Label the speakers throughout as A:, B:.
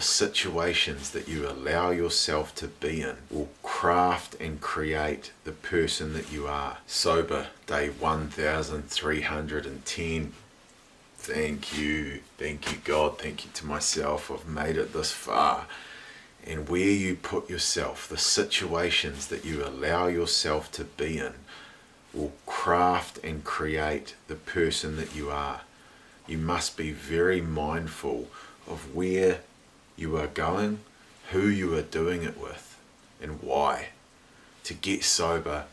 A: situations that you allow yourself to be in will craft and create the person that you are. Sober, day 1310. Thank you God, thank you to myself. I've made it this far. And where you put yourself, the situations that you allow yourself to be in will craft and create the person that you are. You must be very mindful of where you are going, who you are doing it with, and why. To get sober,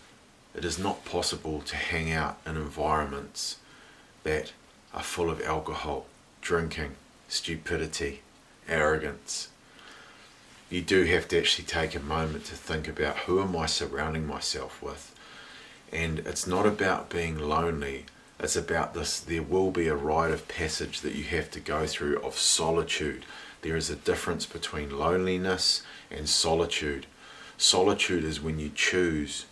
A: it is not possible to hang out in environments that are full of alcohol, drinking, stupidity, arrogance. You do have to actually take a moment to think about, who am I surrounding myself with? And it's not about being lonely. It's about this. There will be a rite of passage that you have to go through of solitude. There is a difference between loneliness and solitude. Solitude is when you choose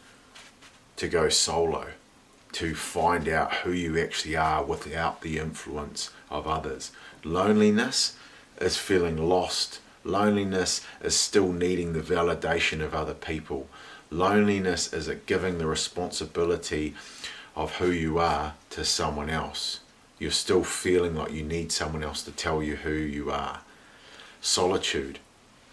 A: to go solo, to find out who you actually are without the influence of others. Loneliness is feeling lost. Loneliness is still needing the validation of other people. Loneliness is giving the responsibility of who you are to someone else. You're still feeling like you need someone else to tell you who you are. Solitude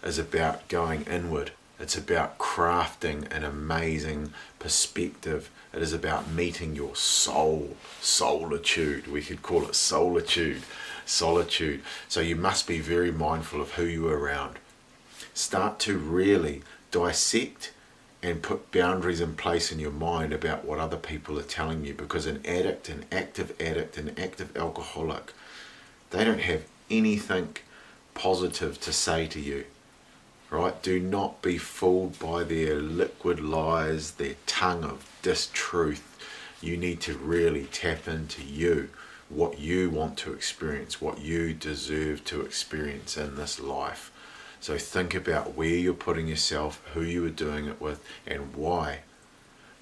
A: is about going inward. It's about crafting an amazing perspective. It is about meeting your soul. Solitude. We could call it solitude. Solitude. So you must be very mindful of who you are around. Start to really dissect and put boundaries in place in your mind about what other people are telling you, because an addict, an active alcoholic, they don't have anything positive to say to you, right? Do not be fooled by their liquid lies, their tongue of distruth. You need to really tap into you, what you want to experience, what you deserve to experience in this life. So think about where you're putting yourself, who you are doing it with, and why.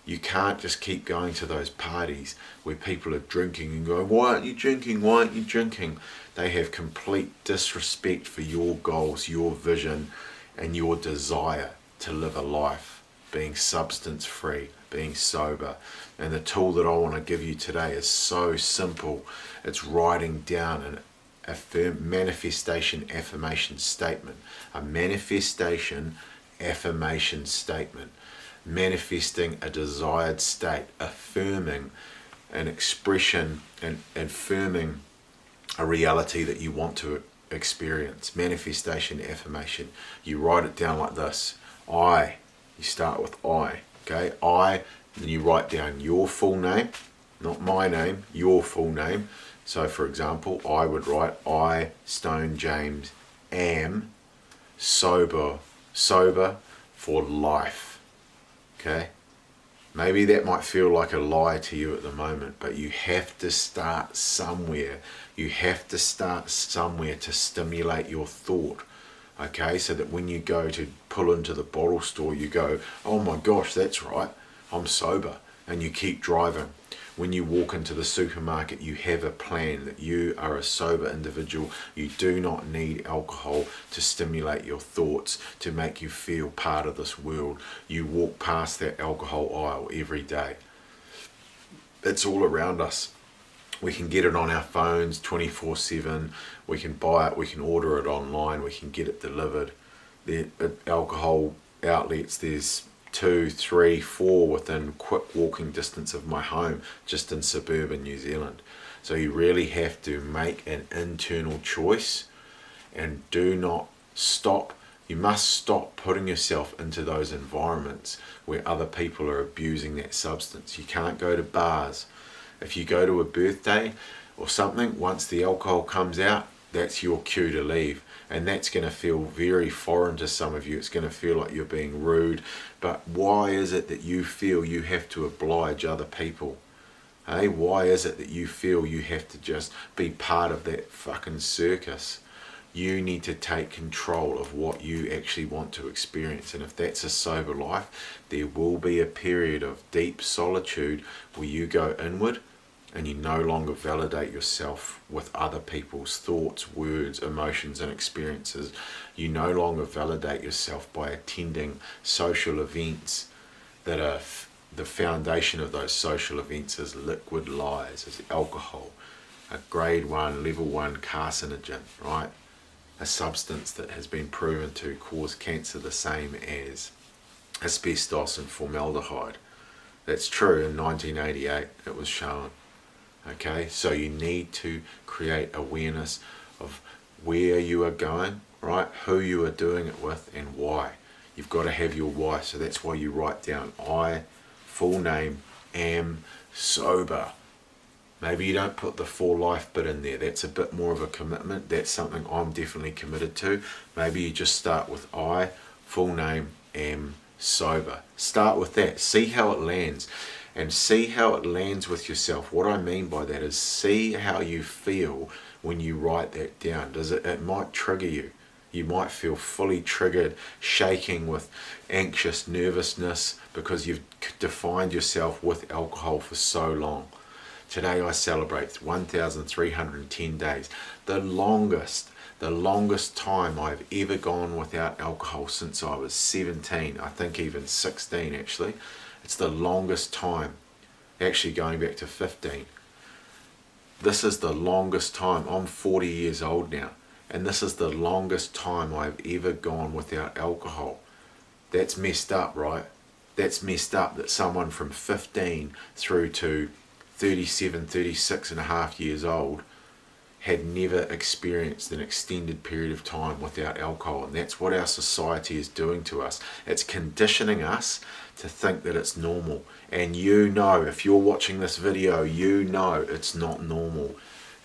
A: You can't just keep going to those parties where people are drinking and going, why aren't you drinking? Why aren't you drinking? They have complete disrespect for your goals, your vision, and your desire to live a life being substance free, being sober. And the tool that I want to give you today is so simple. It's writing down a manifestation affirmation statement. A manifestation affirmation statement. Manifesting a desired state, affirming an expression and affirming a reality that you want to experience. Manifestation affirmation. You write it down like this. I. You start with I. Okay? I. Then you write down your full name, not my name, your full name. So for example, I would write, I, Stone James, am sober for life. Okay? Maybe that might feel like a lie to you at the moment, but you have to start somewhere. You have to start somewhere to stimulate your thought. Okay? So that when you go to pull into the bottle store, you go, oh my gosh, that's right, I'm sober. And you keep driving. When you walk into the supermarket, you have a plan that you are a sober individual. You do not need alcohol to stimulate your thoughts, to make you feel part of this world. You walk past that alcohol aisle every day. It's all around us. We can get it on our phones 24/7. We can buy it, we can order it online, we can get it delivered. The alcohol outlets, there's 2, 3, 4 within quick walking distance of my home, just in suburban New Zealand. So you really have to make an internal choice and do not stop. You must stop putting yourself into those environments where other people are abusing that substance. You can't go to bars. If you go to a birthday or something, once the alcohol comes out, that's your cue to leave. And that's going to feel very foreign to some of you. It's going to feel like you're being rude. But why is it that you feel you have to oblige other people? Hey, why is it that you feel you have to just be part of that fucking circus? You need to take control of what you actually want to experience. And if that's a sober life, there will be a period of deep solitude where you go inward and you no longer validate yourself with other people's thoughts, words, emotions, and experiences. You no longer validate yourself by attending social events that are the foundation of those social events is liquid lies, is alcohol, a grade 1, level 1 carcinogen, right? A substance that has been proven to cause cancer the same as asbestos and formaldehyde. That's true. In 1988 it was shown. Okay, so you need to create awareness of where you are going, right? Who you are doing it with and why. You've got to have your why, so that's why you write down I, full name, am sober. Maybe you don't put the for life bit in there. That's a bit more of a commitment. That's something I'm definitely committed to. Maybe you just start with I, full name, am sober. Start with that. See how it lands. And see how it lands with yourself. What I mean by that is see how you feel when you write that down. It might trigger you. You might feel fully triggered, shaking with anxious nervousness because you've defined yourself with alcohol for so long. Today I celebrate 1,310 days. The longest time I've ever gone without alcohol since I was 17. I think even 16 actually. It's the longest time, actually going back to 15. This is the longest time. I'm 40 years old now, and this is the longest time I've ever gone without alcohol. That's messed up, right? That's messed up that someone from 15 through to 37, 36 and a half years old had never experienced an extended period of time without alcohol. And that's what our society is doing to us. It's conditioning us to think that it's normal. And you know, if you're watching this video, you know it's not normal.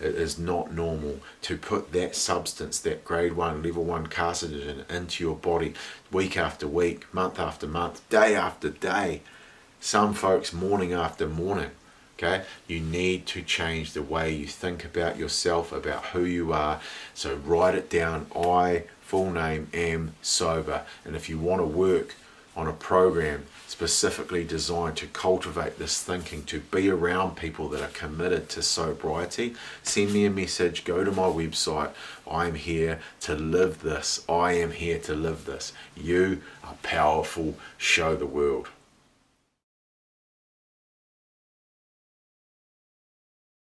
A: It is not normal to put that substance, that grade 1, level 1 carcinogen into your body week after week, month after month, day after day. Some folks morning after morning. Okay, you need to change the way you think about yourself, about who you are. So write it down. I, full name, am sober. And if you want to work on a program specifically designed to cultivate this thinking, to be around people that are committed to sobriety, send me a message, go to my website. I'm here to live this. I am here to live this. You are powerful. Show the world.